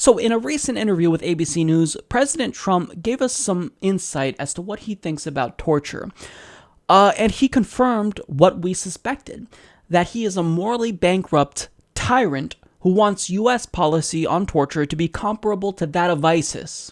So in a recent interview with ABC News, President Trump gave us some insight as to what he thinks about torture. And he confirmed what we suspected, that he is a morally bankrupt tyrant who wants U.S. policy on torture to be comparable to that of ISIS.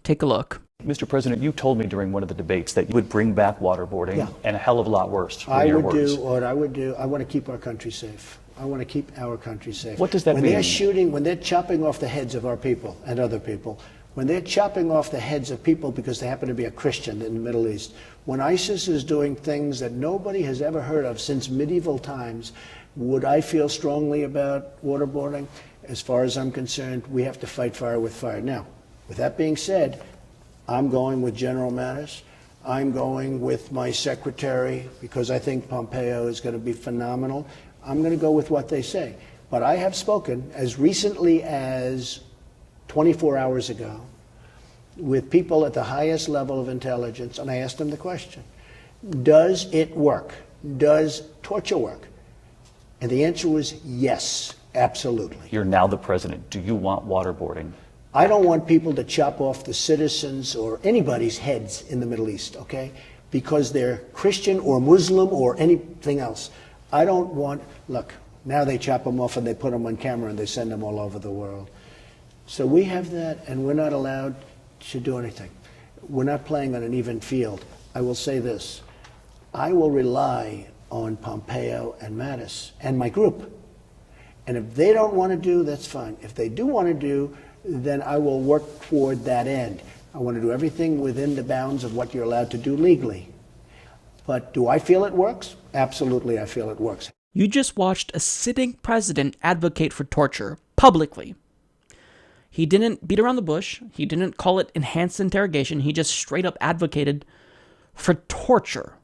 Take a look. Mr. President, you told me during one of the debates that you would bring back waterboarding and a hell of a lot worse. I would do what I would do. I want to keep our country safe. I want to keep our country safe. What does that mean? When they're shooting, when they're chopping off the heads of our people and other people, when they're chopping off the heads of people because they happen to be a Christian in the Middle East, when ISIS is doing things that nobody has ever heard of since medieval times, would I feel strongly about waterboarding? As far as I'm concerned, we have to fight fire with fire. Now, with that being said, I'm going with General Mattis. I'm going with my secretary because I think Pompeo is going to be phenomenal. I'm going to go with what they say. But I have spoken as recently as 24 hours ago with people at the highest level of intelligence, and I asked them the question, does it work? Does torture work? And the answer was yes, absolutely. You're now the president. Do you want waterboarding? I don't want people to chop off the citizens or anybody's heads in the Middle East, okay? Because they're Christian or Muslim or anything else. I don't want, look, now they chop them off and they put them on camera and they send them all over the world. So we have that, and we're not allowed to do anything. We're not playing on an even field. I will say this. I will rely on Pompeo and Mattis and my group. And if they don't want to do, that's fine. If they do want to do, then I will work toward that end. I want to do everything within the bounds of what you're allowed to do legally. But do I feel it works? Absolutely, I feel it works. You just watched a sitting president advocate for torture, publicly. He didn't beat around the bush. He didn't call it enhanced interrogation. He just straight up advocated for torture.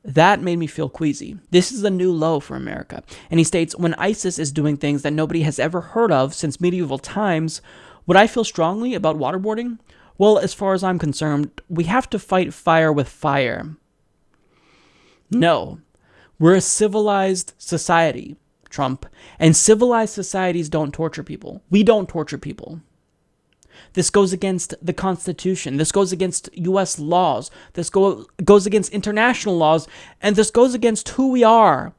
That made me feel queasy. This is a new low for America. And he states, when ISIS is doing things that nobody has ever heard of since medieval times, would I feel strongly about waterboarding? Well, as far as I'm concerned, we have to fight fire with fire. No. We're a civilized society, Trump. And civilized societies don't torture people. We don't torture people. This goes against the Constitution. This goes against U.S. laws. This goes against international laws. And this goes against who we are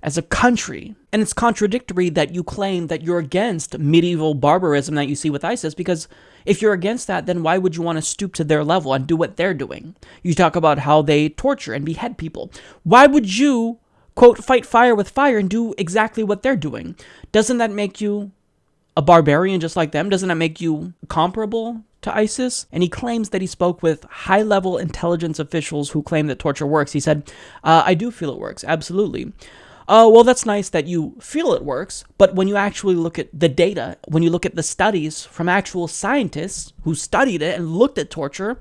as a country. And it's contradictory that you claim that you're against medieval barbarism that you see with ISIS, because if you're against that, then why would you want to stoop to their level and do what they're doing? You talk about how they torture and behead people. Why would you, quote, fight fire with fire and do exactly what they're doing? Doesn't that make you a barbarian just like them? Doesn't that make you comparable to ISIS? And he claims that he spoke with high-level intelligence officials who claim that torture works. He said, I do feel it works, absolutely. Well, that's nice that you feel it works, but when you actually look at the data, when you look at the studies from actual scientists who studied it and looked at torture,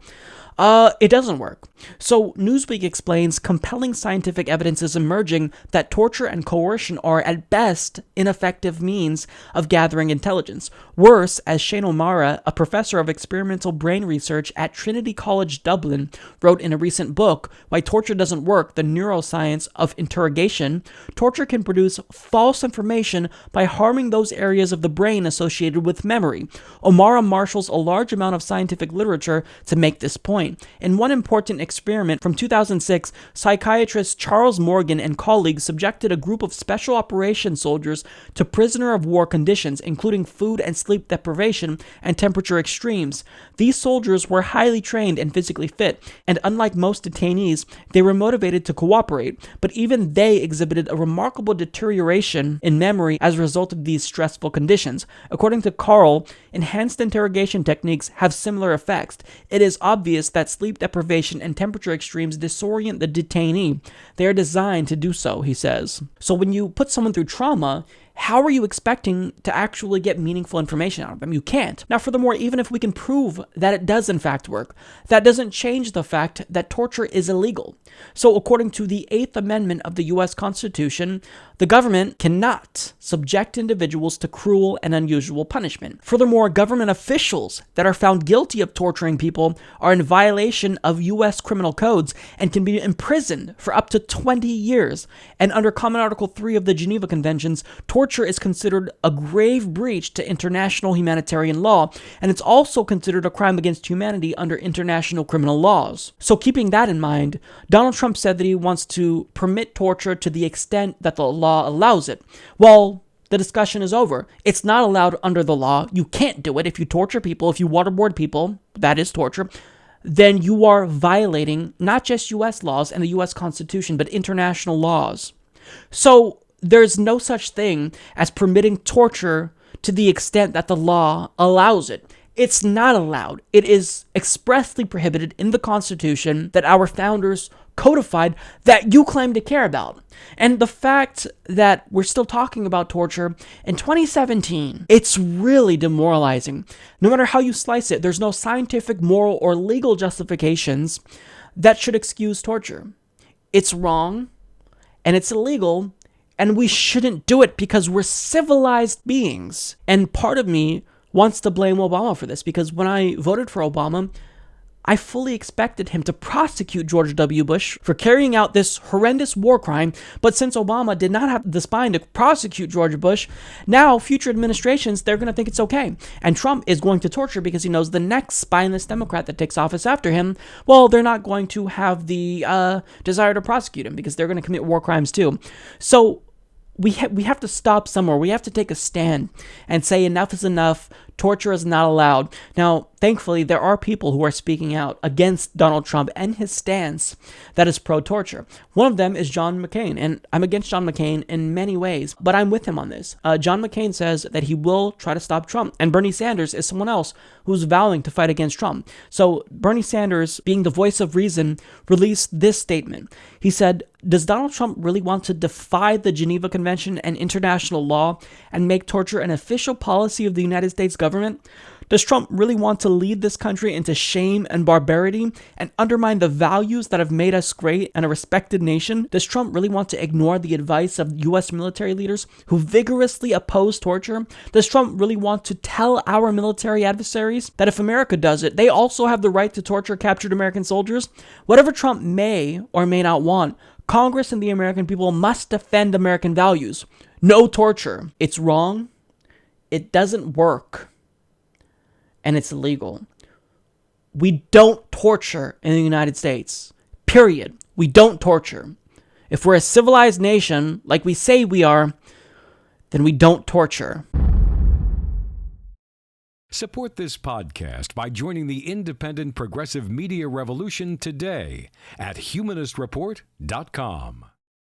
it doesn't work. So Newsweek explains compelling scientific evidence is emerging that torture and coercion are at best ineffective means of gathering intelligence. Worse, as Shane O'Mara, a professor of experimental brain research at Trinity College Dublin, wrote in a recent book, Why Torture Doesn't Work, The Neuroscience of Interrogation, torture can produce false information by harming those areas of the brain associated with memory. O'Mara marshals a large amount of scientific literature to make this point. In one important experiment from 2006, psychiatrist Charles Morgan and colleagues subjected a group of special operations soldiers to prisoner of war conditions, including food and sleep deprivation and temperature extremes. These soldiers were highly trained and physically fit, and unlike most detainees, they were motivated to cooperate, but even they exhibited a remarkable deterioration in memory as a result of these stressful conditions. According to Carl, enhanced interrogation techniques have similar effects. It is obvious that sleep deprivation and temperature extremes disorient the detainee. They are designed to do so, he says. So when you put someone through trauma, how are you expecting to actually get meaningful information out of them? You can't. Now, furthermore, even if we can prove that it does in fact work, that doesn't change the fact that torture is illegal. So according to the 8th Amendment of the U.S. Constitution, the government cannot subject individuals to cruel and unusual punishment. Furthermore, government officials that are found guilty of torturing people are in violation of U.S. criminal codes and can be imprisoned for up to 20 years. And under Common Article 3 of the Geneva Conventions, torture torture is considered a grave breach to international humanitarian law, and it's also considered a crime against humanity under international criminal laws. So keeping that in mind, Donald Trump said that he wants to permit torture to the extent that the law allows it. Well, the discussion is over. It's not allowed under the law. You can't do it. If you torture people, if you waterboard people, that is torture, then you are violating not just U.S. laws and the U.S. Constitution, but international laws. So there's no such thing as permitting torture to the extent that the law allows it. It's not allowed. It is expressly prohibited in the Constitution that our founders codified that you claim to care about. And the fact that we're still talking about torture in 2017, it's really demoralizing. No matter how you slice it, there's no scientific, moral, or legal justifications that should excuse torture. It's wrong, and it's illegal, and we shouldn't do it because we're civilized beings. And part of me wants to blame Obama for this, because when I voted for Obama, I fully expected him to prosecute George W. Bush for carrying out this horrendous war crime, but since Obama did not have the spine to prosecute George Bush, now future administrations, they're going to think it's okay. And Trump is going to torture because he knows the next spineless Democrat that takes office after him, well, they're not going to have the desire to prosecute him because they're going to commit war crimes too. So we have to stop somewhere. We have to take a stand and say enough is enough. Torture is not allowed. Now, thankfully, there are people who are speaking out against Donald Trump and his stance that is pro-torture. One of them is John McCain, and I'm against John McCain in many ways, but I'm with him on this. John McCain says that he will try to stop Trump, and Bernie Sanders is someone else who's vowing to fight against Trump. So Bernie Sanders, being the voice of reason, released this statement. He said, "Does Donald Trump really want to defy the Geneva Convention and international law and make torture an official policy of the United States government? Does Trump really want to lead this country into shame and barbarity and undermine the values that have made us great and a respected nation? Does Trump really want to ignore the advice of U.S. military leaders who vigorously oppose torture? Does Trump really want to tell our military adversaries that if America does it, they also have the right to torture captured American soldiers? Whatever Trump may or may not want, Congress and the American people must defend American values. No torture. It's wrong. It doesn't work. And it's illegal. We don't torture in the United States. Period. We don't torture. If we're a civilized nation, like we say we are, then we don't torture." Support this podcast by joining the independent progressive media revolution today at humanistreport.com.